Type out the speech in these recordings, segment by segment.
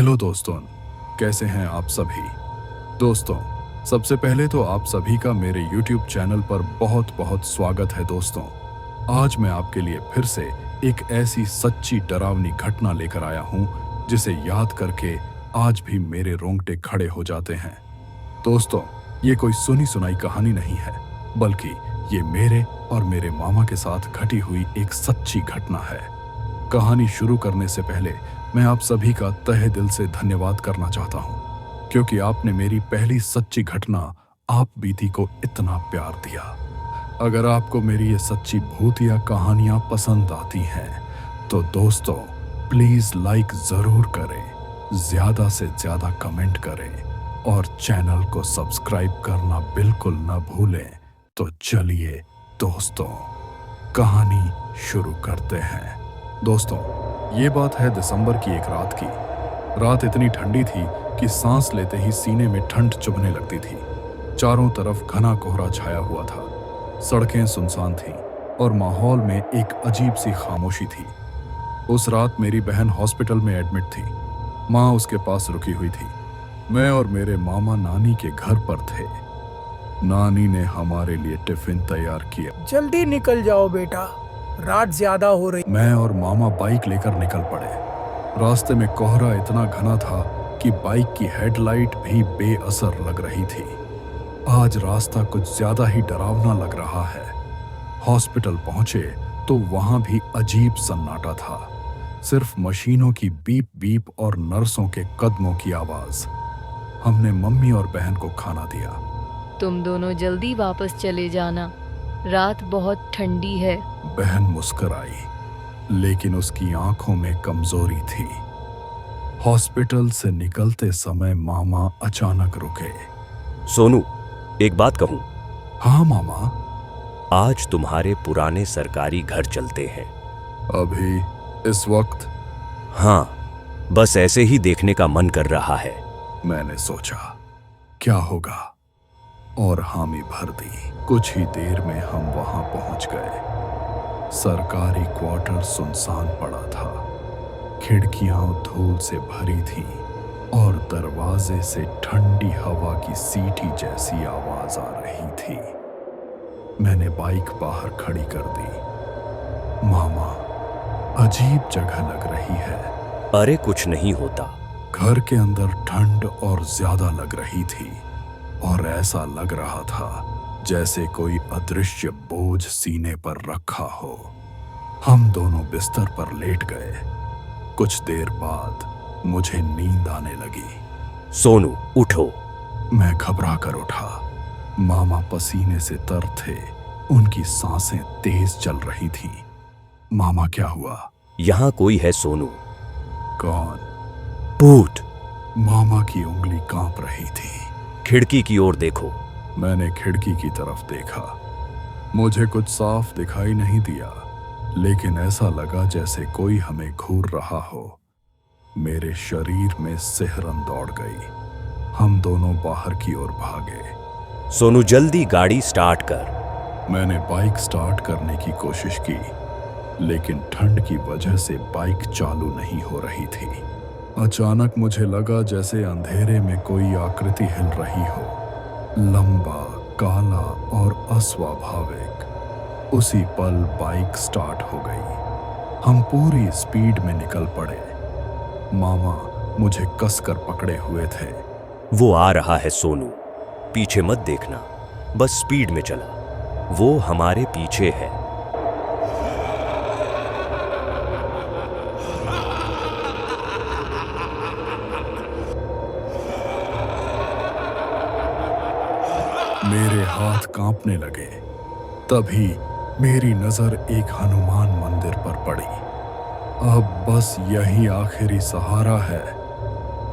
Hello दोस्तों, कैसे हैं आप सभी। दोस्तों, सबसे पहले तो आप सभी का मेरे YouTube चैनल पर बहुत बहुत स्वागत है। दोस्तों, आज मैं आपके लिए फिर से एक ऐसी सच्ची डरावनी घटना लेकर आया हूं जिसे याद करके आज भी मेरे रोंगटे खड़े हो जाते हैं। दोस्तों, ये कोई सुनी सुनाई कहानी नहीं है, बल्कि ये मेरे और मेरे मामा के साथ घटी हुई एक सच्ची घटना है। कहानी शुरू करने से पहले मैं आप सभी का तहे दिल से धन्यवाद करना चाहता हूं, क्योंकि आपने मेरी पहली सच्ची घटना आप बीती को इतना प्यार दिया। अगर आपको मेरी ये सच्ची भूतिया कहानियां पसंद आती हैं तो दोस्तों प्लीज लाइक जरूर करें, ज्यादा से ज्यादा कमेंट करें और चैनल को सब्सक्राइब करना बिल्कुल न भूलें। तो चलिए दोस्तों, कहानी शुरू करते हैं। दोस्तों, ये बात है दिसंबर की एक रात की। रात इतनी ठंडी थी कि सांस लेते ही सीने में ठंड चुभने लगती थी। चारों तरफ घना कोहरा छाया हुआ था, सड़कें सुनसान थीं और माहौल में एक अजीब सी खामोशी थी। उस रात मेरी बहन हॉस्पिटल में एडमिट थी। माँ उसके पास रुकी हुई थी। मैं और मेरे मामा नानी के घर पर थे। नानी ने हमारे लिए टिफिन तैयार किया। जल्दी निकल जाओ बेटा, रात ज्यादा हो रही। मैं और मामा बाइक लेकर निकल पड़े। रास्ते में कोहरा इतना घना था कि बाइक की हेडलाइट भी बेअसर लग रही थी। आज रास्ता कुछ ज्यादा ही डरावना लग रहा है। हॉस्पिटल पहुंचे तो वहां भी अजीब सन्नाटा था, सिर्फ मशीनों की बीप बीप और नर्सों के कदमों की आवाज। हमने मम्मी और बहन को खाना दिया। तुम दोनों जल्दी वापस चले जाना, रात बहुत ठंडी है। बहन मुस्कुराई, लेकिन उसकी आंखों में कमजोरी थी। हॉस्पिटल से निकलते समय मामा अचानक रुके। सोनू, एक बात कहूं? हाँ मामा। आज तुम्हारे पुराने सरकारी घर चलते हैं। अभी इस वक्त? हाँ, बस ऐसे ही देखने का मन कर रहा है। मैंने सोचा क्या होगा और हामी भर दी। कुछ ही देर में हम वहां पहुंच गए। सरकारी क्वार्टर सुनसान पड़ा था। खिड़कियां धूल से भरी थीं और दरवाजे से ठंडी हवा की सीटी जैसी आवाज आ रही थी। मैंने बाइक बाहर खड़ी कर दी। मामा, अजीब जगह लग रही है। अरे कुछ नहीं होता। घर के अंदर ठंड और ज्यादा लग रही थी और ऐसा लग रहा था जैसे कोई अदृश्य बोझ सीने पर रखा हो। हम दोनों बिस्तर पर लेट गए। कुछ देर बाद मुझे नींद आने लगी। सोनू, उठो। मैं घबरा कर उठा। मामा पसीने से तर थे, उनकी सांसें तेज चल रही थीं। मामा, क्या हुआ? यहां कोई है सोनू। कौन? भूत। मामा की उंगली कांप रही थी। खिड़की की ओर देखो। मैंने खिड़की की तरफ देखा। मुझे कुछ साफ दिखाई नहीं दिया, लेकिन ऐसा लगा जैसे कोई हमें घूर रहा हो। मेरे शरीर में सिहरन दौड़ गई। हम दोनों बाहर की ओर भागे। सोनू, जल्दी गाड़ी स्टार्ट कर। मैंने बाइक स्टार्ट करने की कोशिश की, लेकिन ठंड की वजह से बाइक चालू नहीं हो रही थी। अचानक मुझे लगा जैसे अंधेरे में कोई आकृति हिल रही हो, लंबा, काला और अस्वाभाविक। उसी पल बाइक स्टार्ट हो गई। हम पूरी स्पीड में निकल पड़े। मामा मुझे कसकर पकड़े हुए थे। वो आ रहा है सोनू, पीछे मत देखना, बस स्पीड में चला। वो हमारे पीछे है। मेरे हाथ कांपने लगे। तभी मेरी नजर एक हनुमान मंदिर पर पड़ी। अब बस यही आखिरी सहारा है।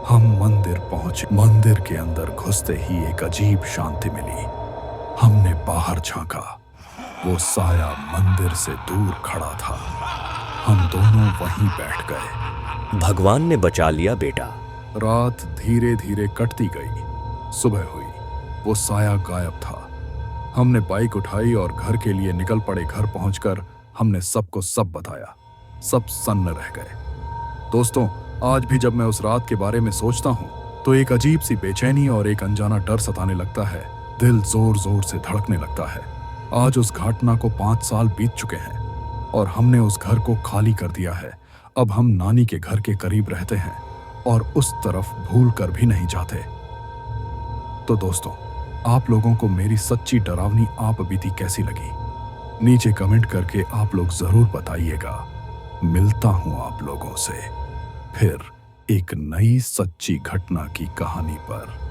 हम मंदिर पहुंचे। मंदिर के अंदर घुसते ही एक अजीब शांति मिली। हमने बाहर झांका। वो साया मंदिर से दूर खड़ा था। हम दोनों वहीं बैठ गए। भगवान ने बचा लिया बेटा। रात धीरे धीरे कटती गई। सुबह हुई। वो साया गायब था। हमने बाइक उठाई और घर के लिए निकल पड़े। घर पहुंचकर हमने सबको सब बताया। सब सन्न रह गए। दोस्तों, आज भी जब मैं उस रात के बारे में सोचता हूँ तो एक अजीब सी बेचैनी और एक अनजाना डर सताने लगता है। दिल जोर जोर से धड़कने लगता है। आज उस घटना को 5 साल बीत चुके हैं और हमने उस घर को खाली कर दिया है। अब हम नानी के घर के करीब रहते हैं और उस तरफ भूल कर भी नहीं जाते। तो दोस्तों, आप लोगों को मेरी सच्ची डरावनी आप बीती कैसी लगी? नीचे कमेंट करके आप लोग जरूर बताइएगा। मिलता हूं आप लोगों से फिर एक नई सच्ची घटना की कहानी पर।